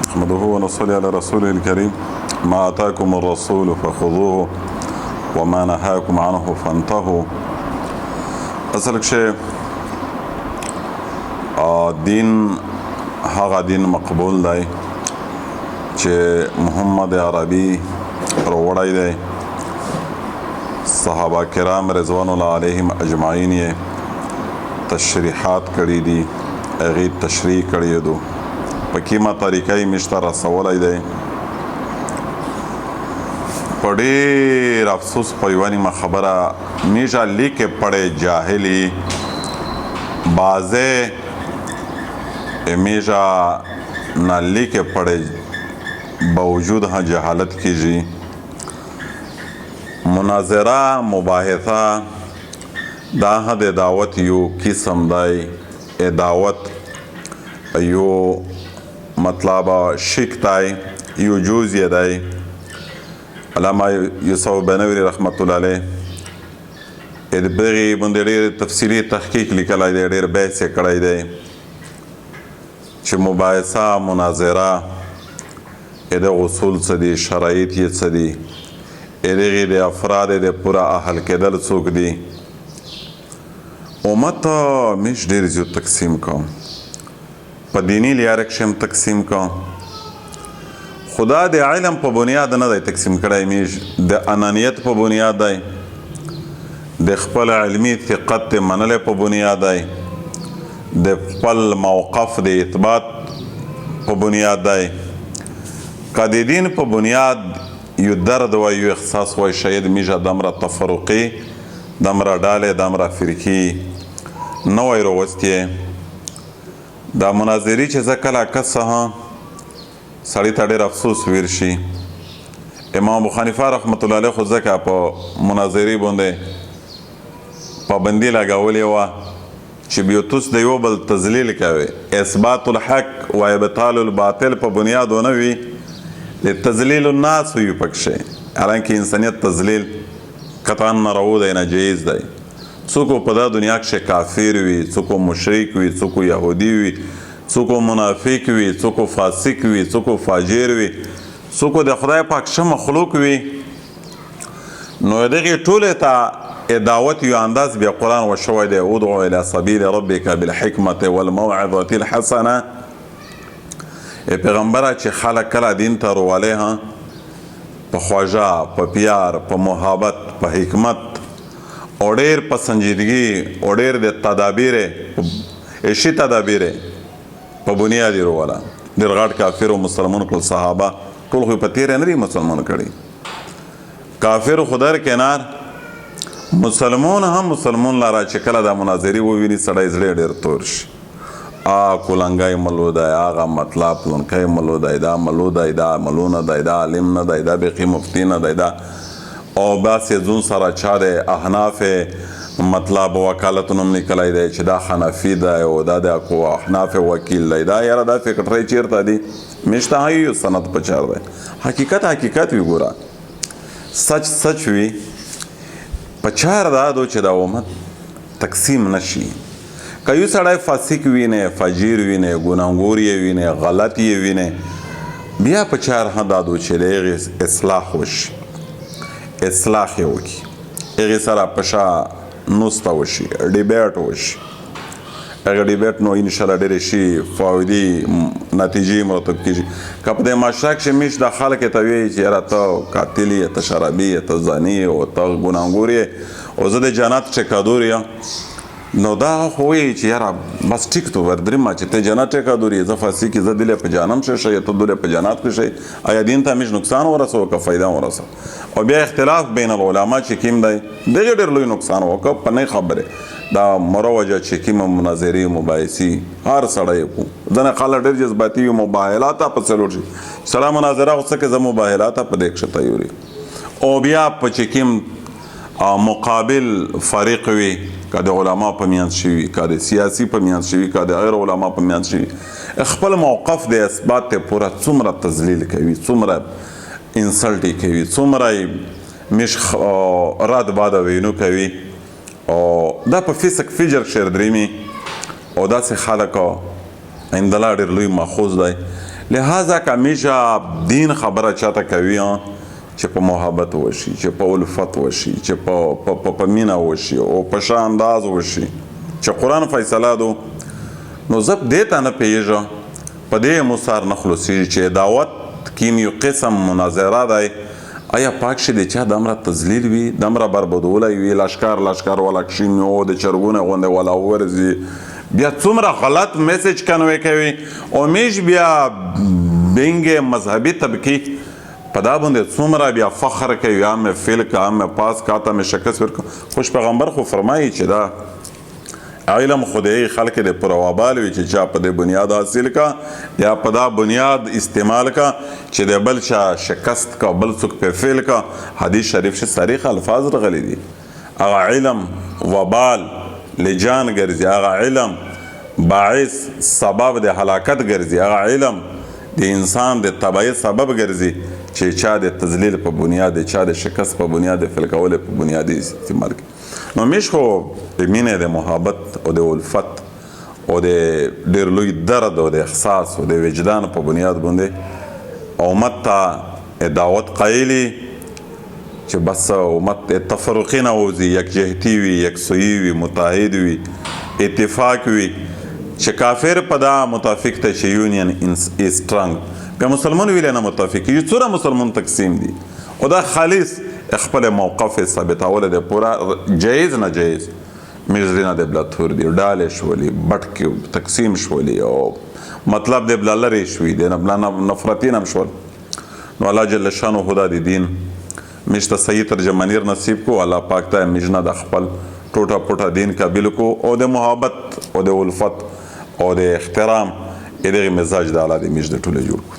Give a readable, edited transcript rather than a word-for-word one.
نحمده ونصلي على رسوله الكريم ما آتاكم الرسول فخذوه وما نهاكم عنه فانتهوا. اصل کې دین هغه دین مقبول دی چې محمد عربي روړی دی. صحابه کرام رضوان الله علیهم اجمعین یې تشریحات کړي دي، هغې تشریح کړي دو په کومه طریقه یې موږ ته رسولی دی. په ډېر افسوس په یوه نیمه خبره میږه لیکې پړې جاهلي بازې میږه نه لیکې پړې باوجود ها جهالت کیږي. مناظرہ مباحثه دا د دعوت یو قسم دی. دعوت یو مطلب شک دی، یو جز یې دی. علامه یوسف بنوری رحمت الله علیه دغې باندې ډېر تفصیلي تحقیق لیکلی دی، ډېر بحث یې کړی دی چې مباحثه مناظره د اصول څه دي، شرایط یې څه دي، دغې د افراد د پوره اهل کېدل څوک دي. امت موږ ډېر زیات تقسیم کوم، په دیني لاره کښې هم تقسیم کوم. خدا د علم په بنیاد نه دی تقسیم کړی، موږ د انانیت په بنیاد دی، د خپل علمي ثقت د منلې په بنیاد دی، د خپل موقف د اثبات په بنیاد دی. که د دین په بنیاد یو درد و یو احساس وای شاید میږه دمره تفرقي، دمره ډالې، دمره فرقي نه وای راوستې. دا مناظرې چې زه کله کس ها سړي ته ډېر افسوس ویر شي. امام ابو حنیفه رحمت الله علیه خو ځکه په مناظرې باندې پابندي لګولې وه چې بیوتوس د یو بل تذلیل کوي، اثبات الحق و ابطال الباطل په بنیاد ونه وي، د تذلیل الناس وي پکښې. حالانکه انسانیت تذلیل قطعا ناروا دی، ناجایز دی. څوک په دا دنیا کښې کافر وي، څوک مشرک وي، څوک یهودي وي، څوک منافق وي، څوک فاسق وي، څوک فاجر وي، څوک د خدای پاک ښه مخلوق وي، نو دغې ټولې ته دعوت یو انداز بیا قرآن وشوی دی. ادعو الی سبیل ربک بالحکمة والموعظة الحسنه. پیغمبره چې خلک کله دین ته روالی ها په خواږه، په پیار، په محبت، په حکمت او ډېر په سنجیدګي او ډېر د تدابیرې عشي تدابیرې په بنیاد یې روله. ډېر غټ کافر او مسلمان کړل صحابه، ټول خو یې په تیره نه دي مسلمان کړي. کافر خو در کنار، مسلمان هم مسلمان لاره چې کله دا مناظرې وویني سړی زړی ډېر تور شي. کولنګی ملو دی، هغه مطلب پلونکی ملو دی، دا ملو دی، دا ملو نه دی، دا عالم نه دی، دا بیخي مفتی نه دی، دا او بس یې ځون سره چا دی احناف مطلب وکالتونه هم لیکلی دی چې دا حنفي دی او دا د احناف وکیل دی. دا یاره دا فکرټرۍ چېرته دي؟ میشته هایي یو سند په چار دی. حقیقت حقیقت وي، ګوره سچ سچ وي. په چار دا دو چې دا امت تقسیم نشي. که یو سړی فاسق وینې، فجیر وینې، ګناهګور یې وینې، غلط یې وینې، بیا په چار ها دا دو چې د هغې اصلاح وشي، اصلاح یې وکړي، هغې سره په شا نوسته وشي، ډیبیټ وشي. هغه ډیبیټ نو انشاءالله ډېرې شي فایدې نتیجې مرتب کېږي. که په دې معاشره کښې موږ دا خلک ته وایي چې یاره ته قاتل یې، ته شرابي یې، ته زاني یې او ته ګناهګور یې او زه د جنت ټیکادور یم، نو دا خو وایي چې یاره بس ټیک تو ودرېمه چې ته جنت ټیکادور یې، زه فاسق یې، زه دلې په جهنم ښه شی، ته دلې په جنت کې شی. آیا دین ته موږ نقصان ورسوو که فایده ورسوو؟ او بیا اختلاف بین العلما چې کوم دی دغې ډېر لوی نقصان وکړه په نه خبرې. دا مروجه چې کومه مناظرې مباحثې هر سړی کو ځنې خلک ډېر جذباتي وي، مباحلات پسې لوټ شي. سړی مناظره خو څه کې زه مباحلات په دې کښې تیار یم. او بیا په چې کوم مقابل فریق وي، که د علما په منځ شي وي، که د سیاسي په منځ شي وي، که د غیر علما په منځ شي وي، خپل موقف د اثبات ته پوره څومره تذلیل کوي، څومره انسلټ یې کوي، څومره یې میش رد باد وینو کوي. او دا په فسق فجر کښې دریمي او داسې خلک عند الله ډېر لوی ماخوذ دی. لہٰذا که همیشه دین خبره چاته کوي چې په محبت وشي، چې په الفت وشي، چې په مینه وشي او په ښه انداز وشي، چې قرآن فیصله دو. نو زه دې ته نه پوهېږم، په دې مو سر نه خلاصېږي چې دعوت کیم یو قسم مناظره دی، آیا پاک شي د چا دومره تذلیل وي، دومره بربادولی وي، لشکر والا کښیني او د چرګونه غوندې والا وورځي، بیا څومره غلط میسج کنوی کوي او میش بیا بینګ مذهبي طبقې په دا باندې څومره بیا فخر کوي، یا مې فیل که مې پاس کا ته مې شکست ورکړه. خوش پیغمبر خو فرمایي چې دا علم خدای خلق د پر وبال وي چې چا په دې بنیاد حاصل کا یا په دا بنیاد استعمال کا چې د بل چا شکست کا بل څوک په فیل کا. حدیث شریف ش صریح الفاظ رغلي دي. هغه علم وبال لجان ګرځي، هغه علم باعث سبب د هلاکت ګرځي، هغه علم د انسان د تبعیت سبب ګرځي چې چا د تذلیل په بنیاد، چا د شکست په بنیاد، فیل کول په بنیاد استعمال کوي. نو میش خو د مینې د محبت او د الفت او د ډېر لوی درد او د احساس او د وجدان په بنیاد باندې امت ته دعوت قایلي چې بس امت تفرقې نه ووځي، یکجهتي وي، یکسویي وي، متحد وي، اتفاق وي، چې کافر په دا متفق ته چې یونین از سټرانګ، بیا مسلمان ویلی نه متفق یو څومره مسلمان تقسیم دي او دا خالص خپل موقف ثابتول دی پورا جایز نه جایز. میرزرینه د بلا تور دي، ډالې شولي، بټکې تقسیم شولي او مطلب د بلا لرې شوي دی، بلا نفرتین هم شول. نو الله جل شانه دا د دین میش ته صحیح ترجمانیر نصیب کو. الله پاک ته میش نه د خپل ټوټه پوټه دین قابل کو او د محبت او د الفت او د احترام دغه مزاج د الله د میش د ټوله جوړ کو.